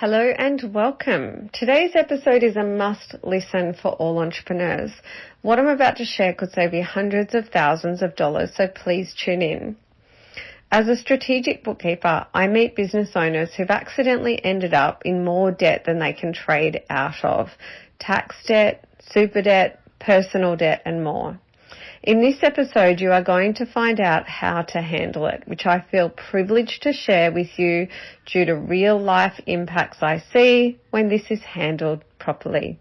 Hello and welcome. Today's episode is a must listen for all entrepreneurs. What I'm about to share could save you hundreds of thousands of dollars, so please tune in. As a strategic bookkeeper, I meet business owners who've accidentally ended up in more debt than they can trade out of. Tax debt, super debt, personal debt and more. In this episode, you are going to find out how to handle it, which I feel privileged to share with you due to real life impacts I see when this is handled properly.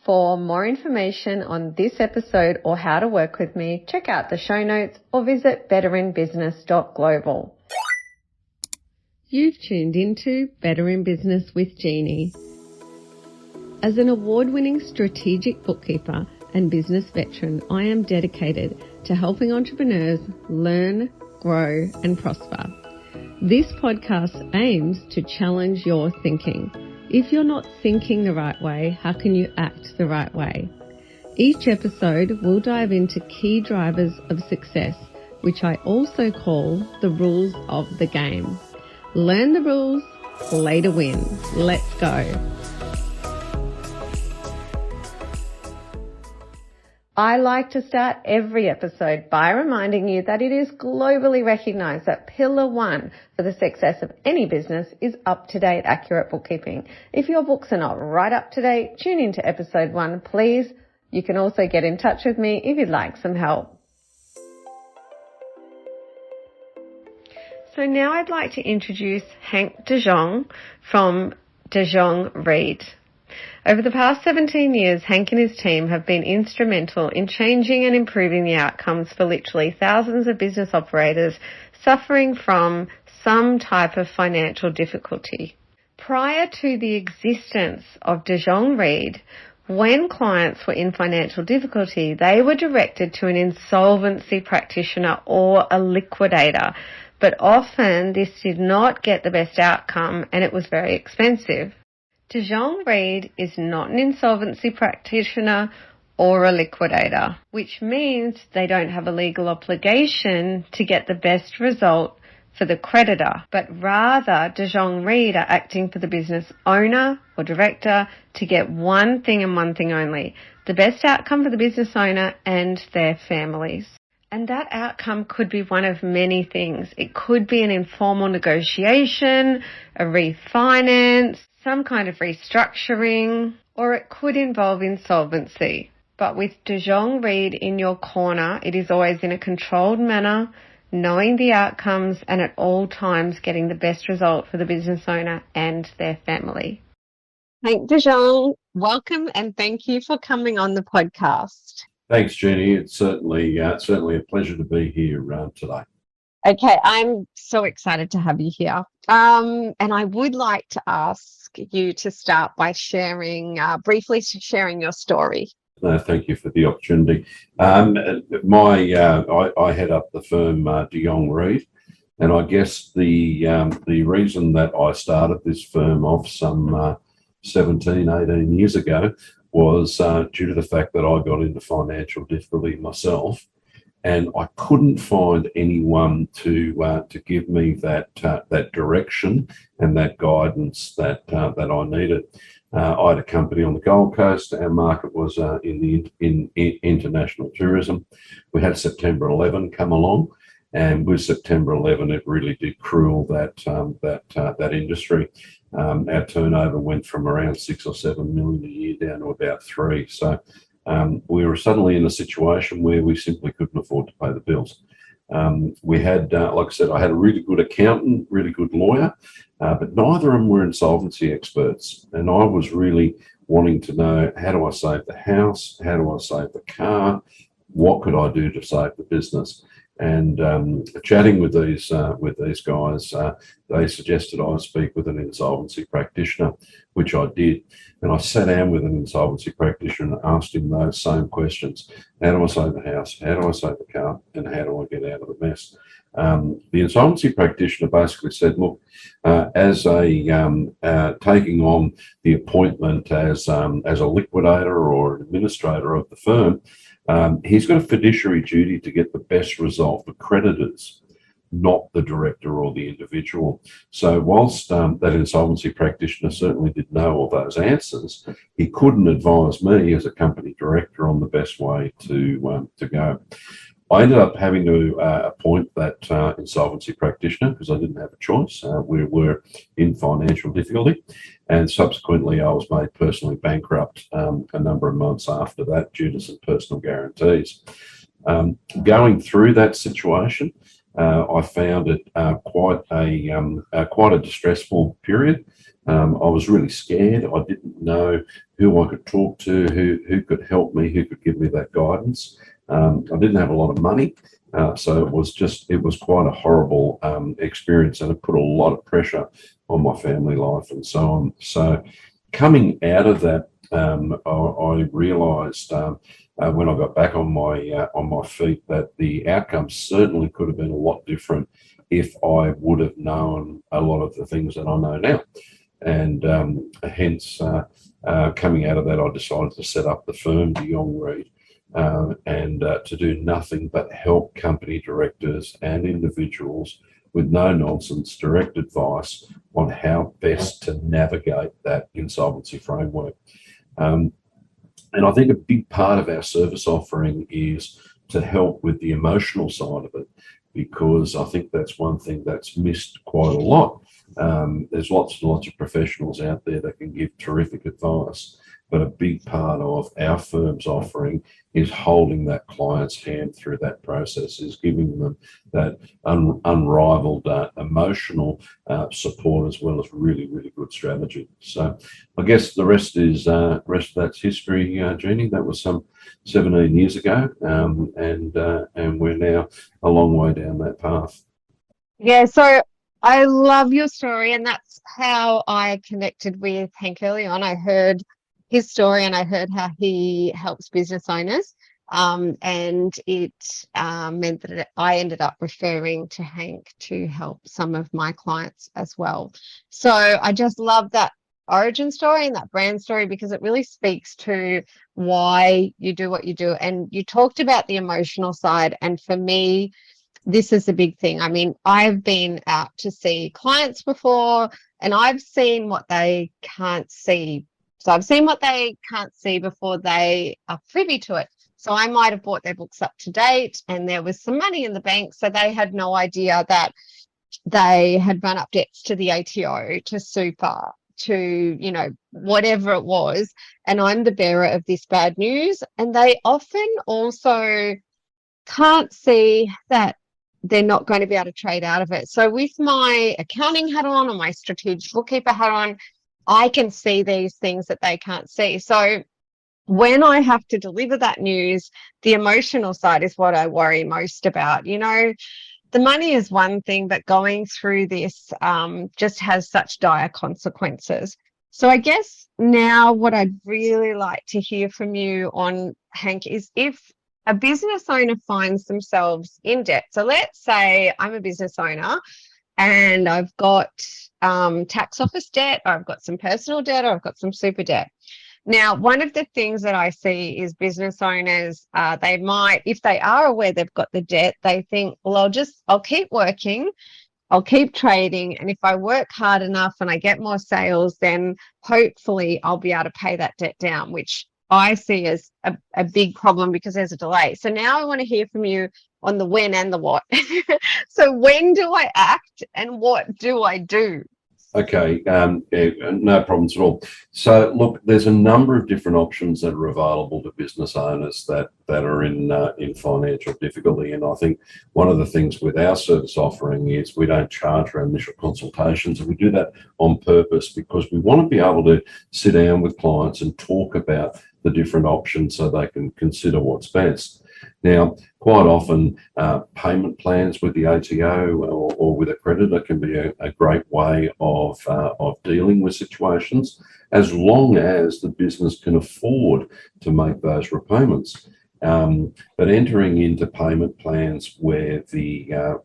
For more information on this episode or how to work with me, check out the show notes or visit betterinbusiness.global. You've tuned into Better in Business with Jeannie. As an award-winning strategic bookkeeper and business veteran, I am dedicated to helping entrepreneurs learn, grow, and prosper. This podcast aims to challenge your thinking. If you're not thinking the right way, how can you act the right way? Each episode will dive into key drivers of success, which I also call the rules of the game. Learn the rules, play to win. Let's go. I like to start every episode by reminding you that it is globally recognized that pillar one for the success of any business is up-to-date, accurate bookkeeping. If your books are not right up to date, tune into episode 1, please. You can also get in touch with me if you'd like some help. So now I'd like to introduce 𝗪𝗪𝗓 from 𝗓𝗪𝗓. Over the past 17 years, Hank and his team have been instrumental in changing and improving the outcomes for literally thousands of business operators suffering from some type of financial difficulty. Prior to the existence of 𝗓𝗪𝗓, when clients were in financial difficulty, they were directed to an insolvency practitioner or a liquidator, but often this did not get the best outcome and it was very expensive. 𝗓𝗪𝗓 is not an insolvency practitioner or a liquidator, which means they don't have a legal obligation to get the best result for the creditor, but rather 𝗓𝗪𝗓 are acting for the business owner or director to get one thing and one thing only, the best outcome for the business owner and their families. And that outcome could be one of many things. It could be an informal negotiation, a refinance, some kind of restructuring, or it could involve insolvency. But with 𝗓𝗪𝗓 in your corner, it is always in a controlled manner, knowing the outcomes and at all times getting the best result for the business owner and their family. 𝗪𝗪𝗓, welcome and thank you for coming on the podcast. Thanks, Jeannie. It's certainly a pleasure to be here today. Okay, I'm so excited to have you here. And I would like to ask you to start by briefly sharing your story. Thank you for the opportunity. I head up the firm 𝗓𝗪𝗓, and I guess the reason that I started this firm off some 17, 18 years ago was due to the fact that I got into financial difficulty myself. And I couldn't find anyone to give me that direction and that guidance that I needed. I had a company on the Gold Coast. Our market was in international tourism. We had September 11 come along, and with September 11, it really did cruel that industry. Our turnover went from around 6 or 7 million a year down to about 3. So we were suddenly in a situation where we simply couldn't afford to pay the bills. We had, like I said, I had a really good accountant, really good lawyer, but neither of them were insolvency experts. And I was really wanting to know, how do I save the house? How do I save the car? What could I do to save the business? And chatting with these guys, they suggested I speak with an insolvency practitioner, which I did. And I sat down with an insolvency practitioner and asked him those same questions. How do I save the house? How do I save the car? And how do I get out of the mess? The insolvency practitioner basically said, look, as taking on the appointment as a liquidator or an administrator of the firm, he's got a fiduciary duty to get the best result for creditors. not the director or the individual. So whilst that insolvency practitioner certainly did know all those answers, he couldn't advise me as a company director on the best way to go. I ended up having to appoint that insolvency practitioner because I didn't have a choice. We were in financial difficulty, and subsequently I was made personally bankrupt a number of months after that due to some personal guarantees. Going through that situation, I found it quite a distressful period. I was really scared. I didn't know who I could talk to, who could help me, who could give me that guidance. I didn't have a lot of money, so it was quite a horrible experience, and it put a lot of pressure on my family life and so on. So coming out of that, I realised when I got back on my feet that the outcome certainly could have been a lot different if I would have known a lot of the things that I know now. And hence, coming out of that, I decided to set up the firm, 𝗍𝗂𝗈, and to do nothing but help company directors and individuals with no nonsense direct advice on how best to navigate that insolvency framework. And I think a big part of our service offering is to help with the emotional side of it, because I think that's one thing that's missed quite a lot. There's lots and lots of professionals out there that can give terrific advice, but a big part of our firm's offering is holding that client's hand through that process, is giving them that unrivaled emotional support as well as really, really good strategy. So I guess the rest of that's history, Jeannie. That was some 17 years ago, and we're now a long way down that path. Yeah, so I love your story, and that's how I connected with Hank early on. I heard his story and I heard how he helps business owners, and it meant that I ended up referring to Hank to help some of my clients as well. So I just love that origin story and that brand story, because it really speaks to why you do what you do. And you talked about the emotional side, and for me, this is a big thing. I mean, I've been out to see clients before, and I've seen what they can't see. So I've seen what they can't see before they are privy to it. So I might have bought their books up to date and there was some money in the bank, so they had no idea that they had run up debts to the ATO, to super, to, whatever it was. And I'm the bearer of this bad news. And they often also can't see that they're not going to be able to trade out of it. So with my accounting hat on or my strategic bookkeeper hat on, I can see these things that they can't see. So when I have to deliver that news, the emotional side is what I worry most about. The money is one thing, but going through this just has such dire consequences. So I guess now what I'd really like to hear from you on, Hank, is if a business owner finds themselves in debt. So let's say I'm a business owner and I've got tax office debt, or I've got some personal debt, or I've got some super debt. Now, one of the things that I see is business owners, they might, if they are aware they've got the debt, they think, well, I'll keep working, I'll keep trading, and if I work hard enough and I get more sales, then hopefully I'll be able to pay that debt down, which I see as a big problem because there's a delay. So now I want to hear from you on the when and the what. So when do I act and what do I do? Okay, no problems at all. So look, there's a number of different options that are available to business owners that are in financial difficulty. And I think one of the things with our service offering is we don't charge for initial consultations, and we do that on purpose because we want to be able to sit down with clients and talk about the different options so they can consider what's best. Now, quite often, payment plans with the ATO or with a creditor can be a great way of dealing with situations, as long as the business can afford to make those repayments. But entering into payment plans where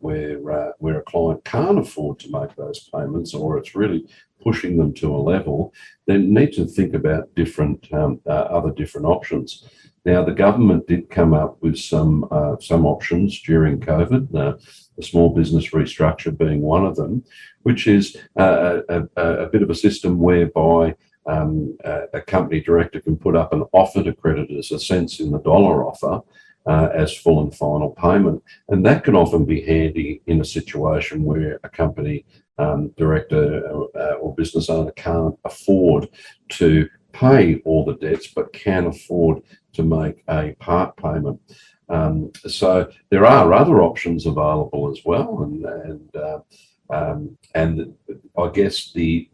where a client can't afford to make those payments, or it's really pushing them to a level, they need to think about different other different options. Now, the government did come up with some options during COVID, the small business restructure being one of them, which is a bit of a system whereby a company director can put up an offer to creditors, a cents in the dollar offer, as full and final payment. And that can often be handy in a situation where a company director or business owner can't afford to pay all the debts, but can afford to make a part payment. So there are other options available as well, and I guess the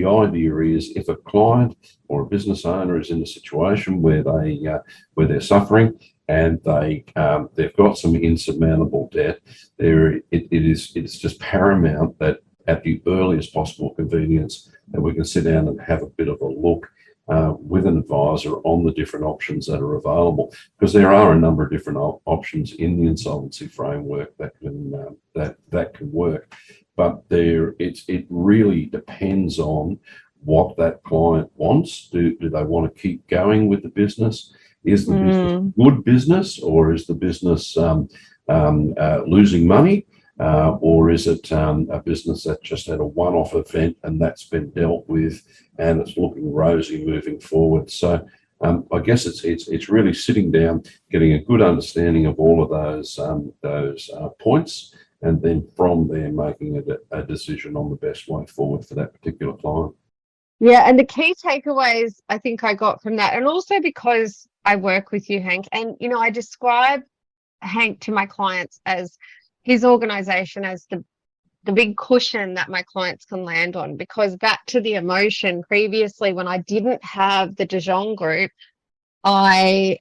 idea is, if a client or a business owner is in a situation where they're suffering and they've got some insurmountable debt, it's just paramount that at the earliest possible convenience that we can sit down and have a bit of a look with an advisor on the different options that are available, because there are a number of different options in the insolvency framework that can work. But it really depends on what that client wants. Do they want to keep going with the business? Is the business good business, or is the business losing money? Or is it a business that just had a one-off event and that's been dealt with and it's looking rosy moving forward? So I guess it's really sitting down, getting a good understanding of all of those points, and then from there making a decision on the best way forward for that particular client. Yeah, and the key takeaways I think I got from that, and also because I work with you, Hank, and I describe Hank to my clients as his organization as the big cushion that my clients can land on. Because back to the emotion, previously when I didn't have the 𝗔𝗅 group, I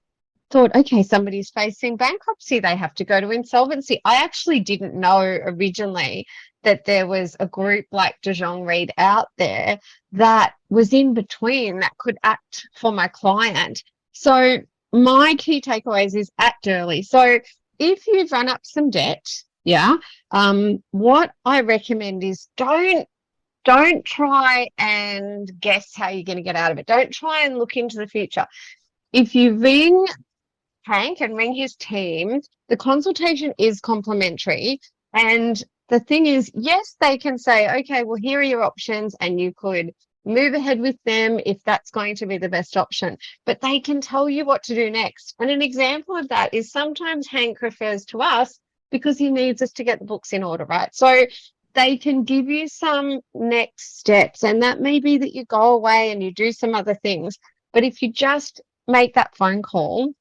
thought, okay, somebody's facing bankruptcy, they have to go to insolvency. I actually didn't know originally that there was a group like 𝗔𝗅𝗓 out there that was in between, that could act for my client. So my key takeaways is act early. So if you've run up some debt, what I recommend is don't try and guess how you're going to get out of it. Don't try and look into the future. If you ring Hank and ring his team, the consultation is complimentary. And the thing is, yes, they can say, okay, well, here are your options, and you could move ahead with them if that's going to be the best option. But they can tell you what to do next. And an example of that is sometimes Hank refers to us because he needs us to get the books in order, right? So they can give you some next steps, and that may be that you go away and you do some other things. But if you just make that phone call,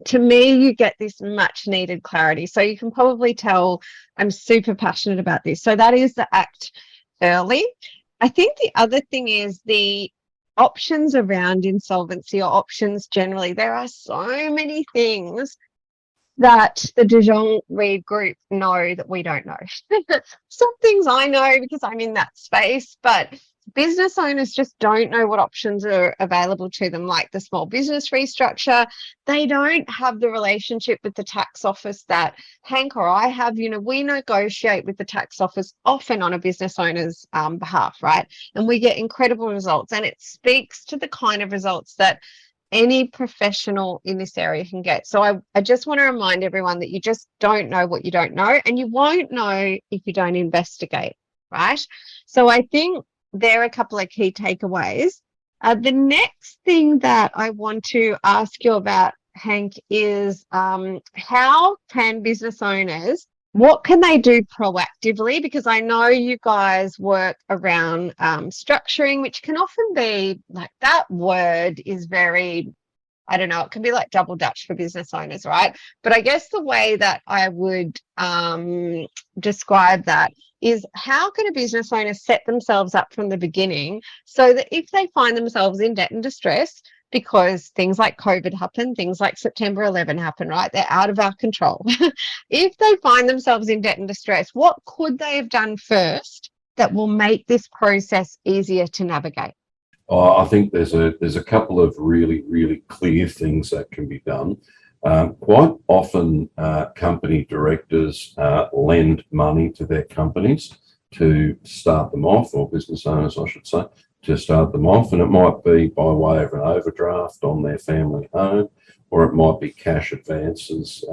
to me, you get this much needed clarity. So you can probably tell I'm super passionate about this. So that is the act early. I think the other thing is the options around insolvency, or options generally. There are so many things that the 𝗔𝗅𝗓 group know that we don't know. Some things I know because I'm in that space, but business owners just don't know what options are available to them, like the small business restructure. They don't have the relationship with the tax office that Hank or I have. We negotiate with the tax office often on a business owner's behalf, right? And we get incredible results, and it speaks to the kind of results that any professional in this area can get. So I just want to remind everyone that you just don't know what you don't know, and you won't know if you don't investigate, right? So I think there are a couple of key takeaways. The next thing that I want to ask you about, Hank, is how can business owners, what can they do proactively? Because I know you guys work around structuring, which can often be like, that word is very, I don't know, it can be like double Dutch for business owners, right? But I guess the way that I would describe that is, how can a business owner set themselves up from the beginning so that if they find themselves in debt and distress, because things like COVID happen, things like September 11 happen, right? They're out of our control. If they find themselves in debt and distress, what could they have done first that will make this process easier to navigate? I think there's a couple of really, really clear things that can be done. Quite often, company directors lend money to their companies to start them off, or business owners, I should say, to start them off. And it might be by way of an overdraft on their family home, or it might be cash advances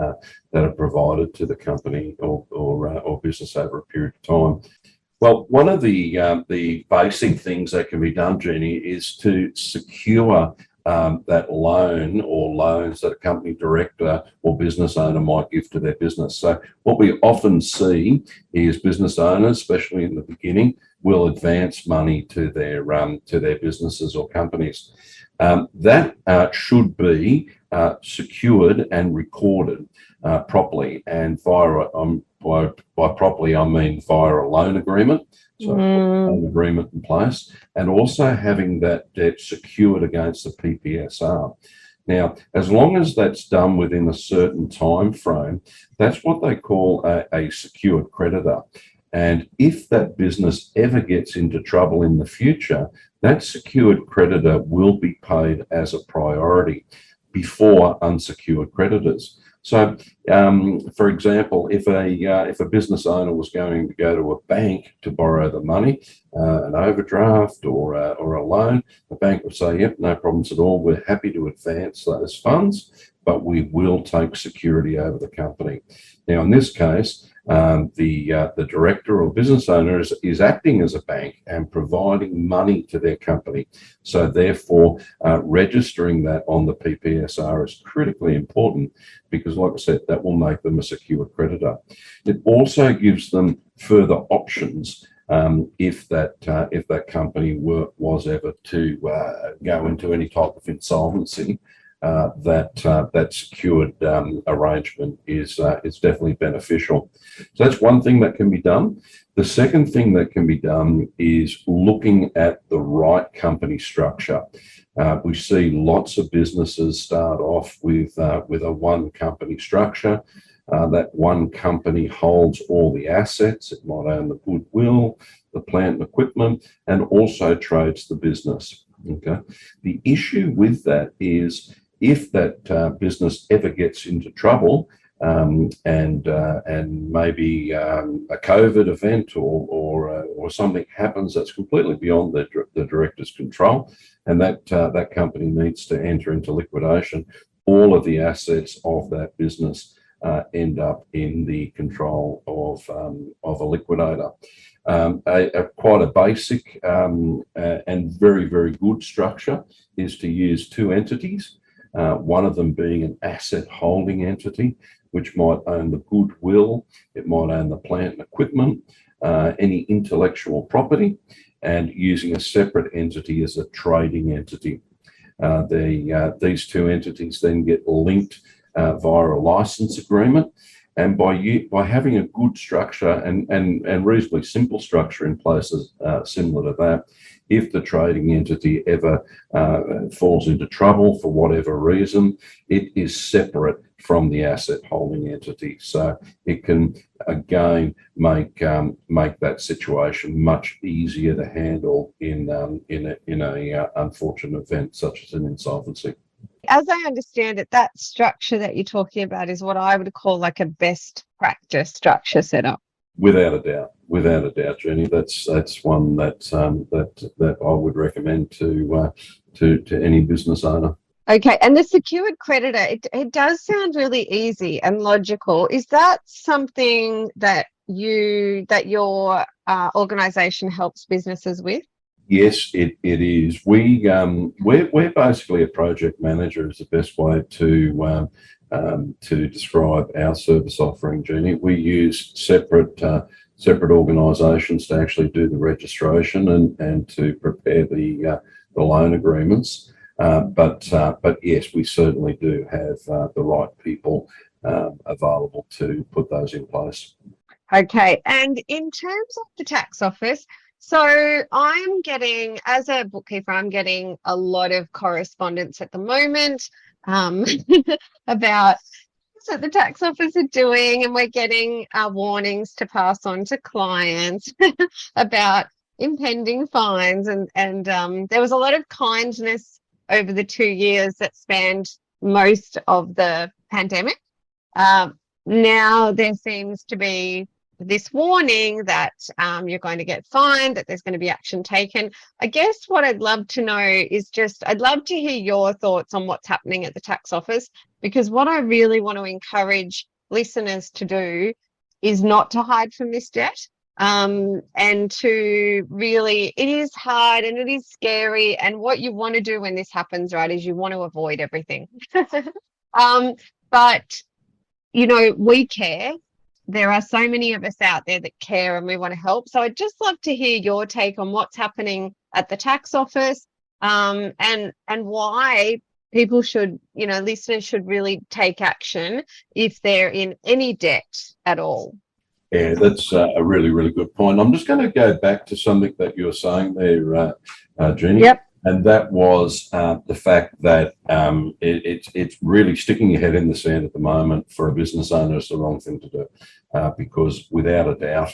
that are provided to the company or business over a period of time. Well, one of the basic things that can be done, Jeannie, is to secure that loan or loans that a company director or business owner might give to their business. So what we often see is business owners, especially in the beginning, will advance money to their businesses or companies. That should be secured and recorded properly, and by properly I mean via a loan agreement. So a loan agreement in place, and also having that debt secured against the PPSR. Now, as long as that's done within a certain time frame, that's what they call a secured creditor. And if that business ever gets into trouble in the future, that secured creditor will be paid as a priority before unsecured creditors. So, for example, if a business owner was going to go to a bank to borrow the money, an overdraft or a loan, the bank would say, "Yep, no problems at all. We're happy to advance those funds, but we will take security over the company." Now, in this case, the director or business owner is acting as a bank and providing money to their company. So therefore, registering that on the PPSR is critically important, because, like I said, that will make them a secure creditor. It also gives them further options if that company was ever to go into any type of insolvency. That secured arrangement is definitely beneficial. So that's one thing that can be done. The second thing that can be done is looking at the right company structure. We see lots of businesses start off with a one company structure. That one company holds all the assets. It might own the goodwill, the plant and equipment, and also trades the business. Okay. The issue with that is, if that business ever gets into trouble, and maybe a COVID event or something happens that's completely beyond the director's control, and that company needs to enter into liquidation, all of the assets of that business end up in the control of a liquidator. Quite a basic and very, very good structure is to use two entities. One of them being an asset holding entity, which might own the goodwill, it might own the plant and equipment, any intellectual property, and using a separate entity as a trading entity. These two entities then get linked via a license agreement. And by having a good structure and reasonably simple structure in places similar to that, if the trading entity ever falls into trouble for whatever reason, it is separate from the asset holding entity. So it can again make that situation much easier to handle in a unfortunate event such as an insolvency. As I understand it, that structure that you're talking about is what I would call like a best practice structure setup. Without a doubt, Jeannie. That's one that I would recommend to any business owner. Okay, and the secured creditor, it does sound really easy and logical. Is that something that your organisation helps businesses with? Yes, it is. We're basically a project manager is the best way to describe our service offering, Jeannie. We use separate organisations to actually do the registration and to prepare the loan agreements. But yes, we certainly do have the right people available to put those in place. Okay, and in terms of the tax office, so I'm getting, as a bookkeeper, I'm getting a lot of correspondence at the moment about what the tax office are doing, and we're getting warnings to pass on to clients about impending fines, and there was a lot of kindness over the 2 years that spanned most of the pandemic. Now there seems to be this warning that you're going to get fined, that there's going to be action taken. I guess what I'd love to know is I'd love to hear your thoughts on what's happening at the tax office, because what I really want to encourage listeners to do is not to hide from this debt. And to really, it is hard and it is scary. And what you want to do when this happens, right, is you want to avoid everything. But, we care. There are so many of us out there that care and we want to help. So I'd just love to hear your take on what's happening at the tax office, and why people should, listeners should really take action if they're in any debt at all. Yeah, that's a really, really good point. I'm just going to go back to something that you were saying there, Jeannie. Yep. And that was the fact that it's really sticking your head in the sand at the moment for a business owner is the wrong thing to do, because without a doubt,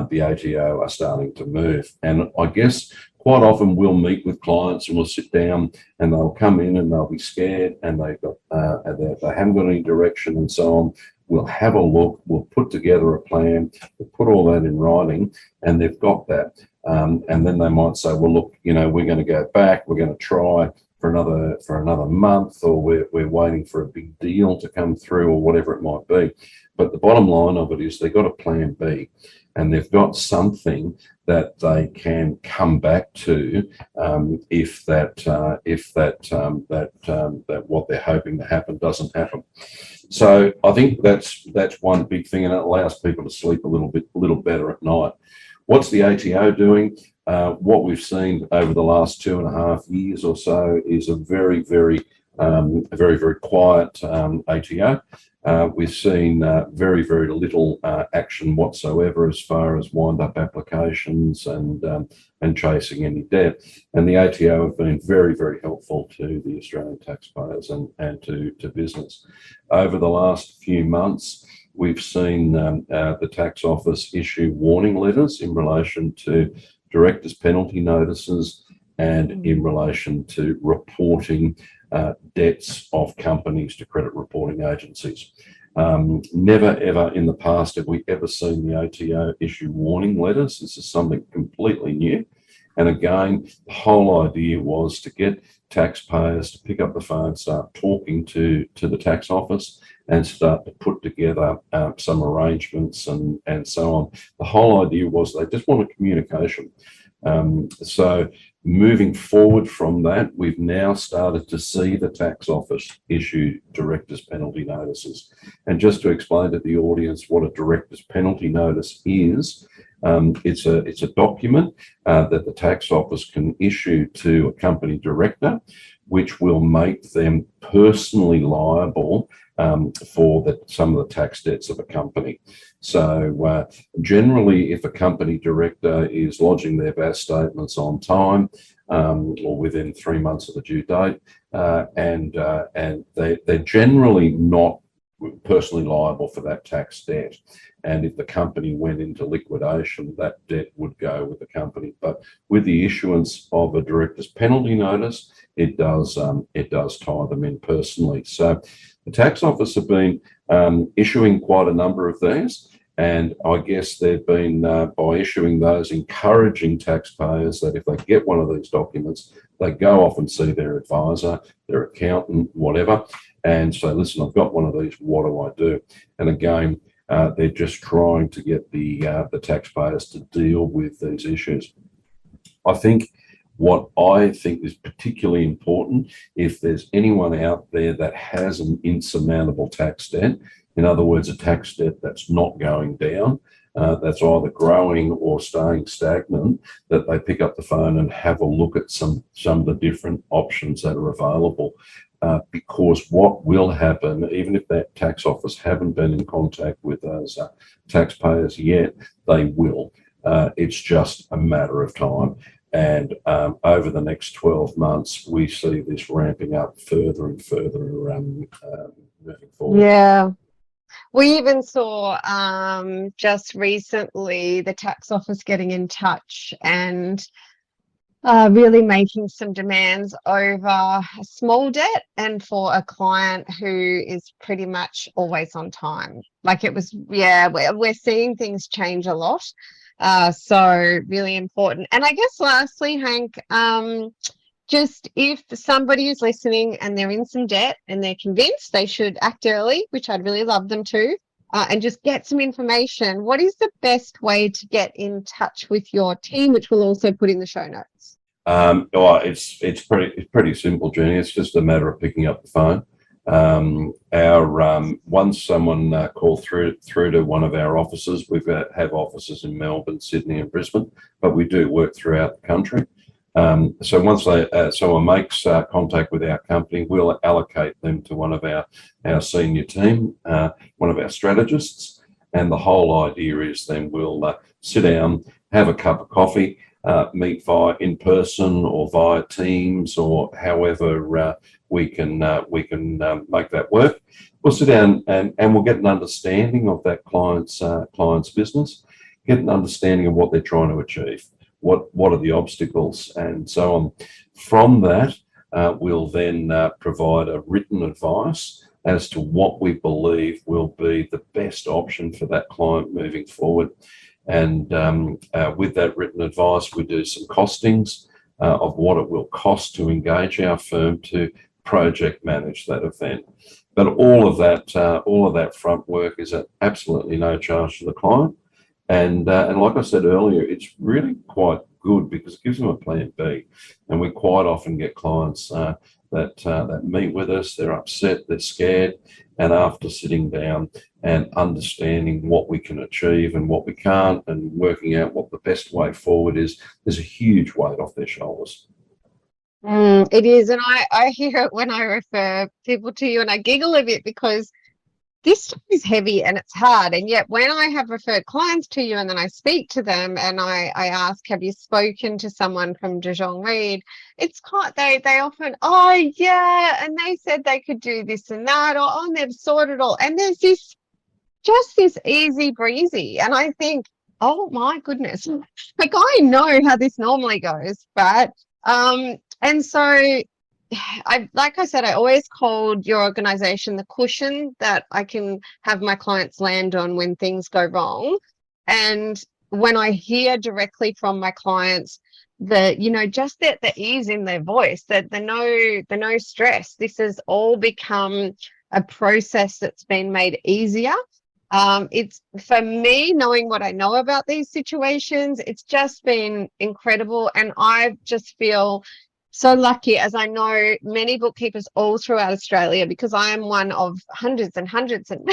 the ATO are starting to move. And I guess quite often we'll meet with clients and we'll sit down and they'll come in and they'll be scared and they haven't got any direction and so on. We'll have a look, we'll put together a plan, we'll put all that in writing, and they've got that. And then they might say, well, look, we're going to go back, we're going to try for another month, or we're waiting for a big deal to come through, or whatever it might be. But the bottom line of it is they've got a plan B, and they've got something that they can come back to if what they're hoping to happen doesn't happen. So I think that's one big thing, and it allows people to sleep a little better at night. What's the ATO doing? What we've seen over the last 2.5 years or so is a very, very quiet ATO. We've seen very, very little action whatsoever as far as wind-up applications and chasing any debt. And the ATO have been very, very helpful to the Australian taxpayers and to business. Over the last few months, we've seen the tax office issue warning letters in relation to directors' penalty notices and in relation to reporting debts of companies to credit reporting agencies. Never ever in the past have we ever seen the ATO issue warning letters. This is something completely new. And again, the whole idea was to get taxpayers to pick up the phone, start talking to the tax office, and start to put together some arrangements and so on. The whole idea was they just wanted communication. So moving forward from that, we've now started to see the tax office issue directors' penalty notices. And just to explain to the audience what a director's penalty notice is, it's a document that the tax office can issue to a company director, which will make them personally liable for some of the tax debts of a company. So generally, if a company director is lodging their VAT statements on time or within 3 months of the due date, and they're generally not personally liable for that tax debt. And if the company went into liquidation, that debt would go with the company. But with the issuance of a director's penalty notice, it does tie them in personally. So the tax office have been issuing quite a number of these, and I guess they've been, by issuing those, encouraging taxpayers that if they get one of these documents, they go off and see their advisor, their accountant, whatever, and say, listen, I've got one of these, what do I do? And again, they're just trying to get the taxpayers to deal with these issues. I think what I think is particularly important, if there's anyone out there that has an insurmountable tax debt, in other words, a tax debt that's not going down, that's either growing or staying stagnant, that they pick up the phone and have a look at some of the different options that are available. Because what will happen, even if that tax office haven't been in contact with those taxpayers yet, they will. It's just a matter of time. And over the next 12 months, we see this ramping up further and further moving forward. Yeah. We even saw just recently the tax office getting in touch and really making some demands over a small debt and for a client who is pretty much always on time. Like it was, yeah, we're seeing things change a lot. So really important. And I guess lastly, Hank, just if somebody is listening and they're in some debt and they're convinced they should act early, which I'd really love them to, and just get some information, what is the best way to get in touch with your team, which we'll also put in the show notes? Well, it's pretty simple, Jeannie. It's just a matter of picking up the phone. Once someone called through to one of our offices, we have offices in Melbourne, Sydney, and Brisbane, but we do work throughout the country. So once someone makes contact with our company, we'll allocate them to one of our senior team, one of our strategists, and the whole idea is then we'll sit down, have a cup of coffee, meet via in person or via Teams or however we can make that work. We'll sit down and we'll get an understanding of that client's business, get an understanding of what they're trying to achieve, what are the obstacles, and so on. From that, we'll then provide a written advice as to what we believe will be the best option for that client moving forward. And with that written advice, we do some costings of what it will cost to engage our firm to project manage that event. But all of that front work is at absolutely no charge to the client. And like I said earlier, it's really quite good because it gives them a plan B. And we quite often get clients that meet with us, they're upset, they're scared, and after sitting down and understanding what we can achieve and what we can't and working out what the best way forward is, there's a huge weight off their shoulders. It is, and I hear it when I refer people to you, and I giggle a bit because this stuff is heavy and it's hard. And yet when I have referred clients to you and then I speak to them and I ask, have you spoken to someone from 𝗔𝗩𝗢𝗓? It's quite, they often, oh yeah, and they said they could do this and that, or oh, and they've sorted it all. And there's just this easy breezy. And I think, oh my goodness, like I know how this normally goes, right? And so like I said, I always called your organization the cushion that I can have my clients land on when things go wrong. And when I hear directly from my clients that, just the ease in their voice, that the no stress, this has all become a process that's been made easier. It's for me, knowing what I know about these situations, it's just been incredible. And I just feel so lucky, as I know many bookkeepers all throughout Australia, because I am one of hundreds and hundreds and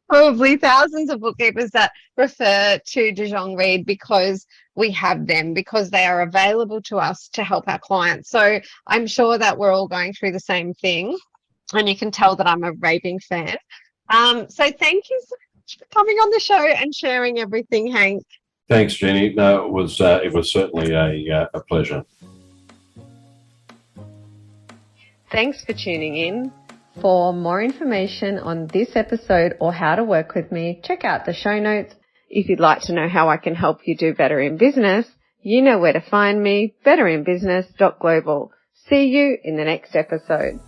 probably thousands of bookkeepers that refer to 𝗔𝗩𝗢𝗓 because we have them, because they are available to us to help our clients. So I'm sure that we're all going through the same thing, and you can tell that I'm a raving fan. So thank you so much for coming on the show and sharing everything, Hank. Thanks, Jeannie. No, it was certainly a pleasure. Thanks for tuning in. For more information on this episode or how to work with me, check out the show notes. If you'd like to know how I can help you do better in business, you know where to find me, betterinbusiness.global. See you in the next episode.